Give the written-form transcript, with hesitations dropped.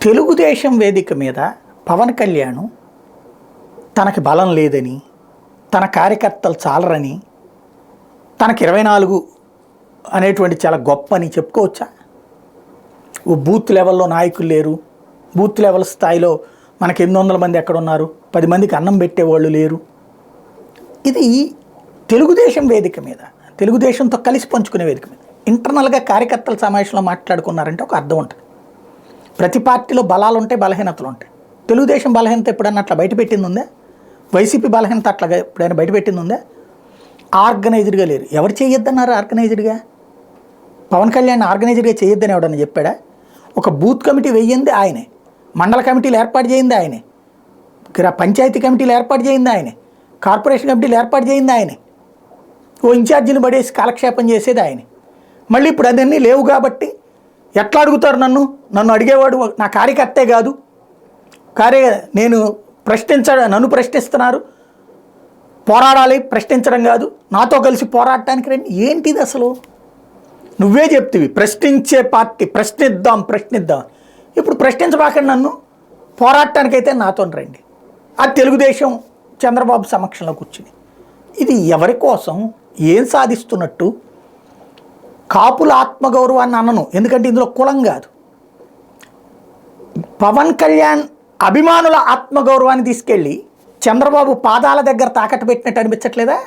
తెలుగుదేశం వేదిక మీద పవన్ కళ్యాణ్ తనకి బలం లేదని, తన కార్యకర్తలు చాలరని, తనకి 24 అనేటువంటి చాలా గొప్ప అని చెప్పుకోవచ్చా? ఓ బూత్ లెవెల్లో నాయకులు లేరు, బూత్ లెవెల్ స్థాయిలో మనకి 800 మంది ఎక్కడ ఉన్నారు, 10 మందికి అన్నం పెట్టేవాళ్ళు లేరు. ఇది తెలుగుదేశం వేదిక మీద, తెలుగుదేశంతో కలిసి పంచుకునే వేదిక మీద ఇంటర్నల్గా కార్యకర్తల సమావేశంలో మాట్లాడుకున్నారంటే ఒక అర్థం ఉంటుంది. ప్రతి పార్టీలో బలాలు ఉంటాయి, బలహీనతలు ఉంటాయి. తెలుగుదేశం బలహీనత ఎప్పుడన్నా అట్లా బయటపెట్టింది ఉందా? వైసీపీ బలహీనత అట్లా ఎప్పుడైనా బయటపెట్టింది ఉందా? ఆర్గనైజ్డ్గా లేరు. ఎవరు చేయొద్దన్నారు ఆర్గనైజ్డ్గా? పవన్ కళ్యాణ్ ఆర్గనైజ్డ్గా చేయొద్దని ఎవడన్నా చెప్పాడా? ఒక బూత్ కమిటీ వెయ్యింది ఆయనే, మండల కమిటీలు ఏర్పాటు చేయింది ఆయనే, పంచాయతీ కమిటీలు ఏర్పాటు చేయింది ఆయనే, కార్పొరేషన్ కమిటీలు ఏర్పాటు చేయింది ఆయనే, ఓ ఇన్ఛార్జీలు పడేసి కాలక్షేపం చేసేది ఆయనే. మళ్ళీ ఇప్పుడు అదన్నీ లేవు కాబట్టి ఎట్లా అడుగుతారు? నన్ను అడిగేవాడు నా కార్యకర్తే కాదు, నేను నన్ను ప్రశ్నిస్తున్నారు, పోరాడాలి, ప్రశ్నించడం కాదు, నాతో కలిసి పోరాడటానికి రండి. ఏంటిది అసలు? నువ్వే చెప్తివి ప్రశ్నించే పార్టీ, ప్రశ్నిద్దాం. ఇప్పుడు ప్రశ్నించబాకండి, నన్ను పోరాడటానికైతే నాతో రండి. అది తెలుగుదేశం చంద్రబాబు సమక్షంలో కూర్చుని ఇది ఎవరి కోసం, ఏం సాధిస్తున్నట్టు? కాపుల ఆత్మగౌరవాన్ని అనను, ఎందుకంటే ఇందులో కులం కాదు. పవన్ కళ్యాణ్ అభిమానుల ఆత్మగౌరవాన్ని తీసుకెళ్ళి చంద్రబాబు పాదాల దగ్గర తాకట్టు పెట్టినట్టు అనిపించట్లేదా?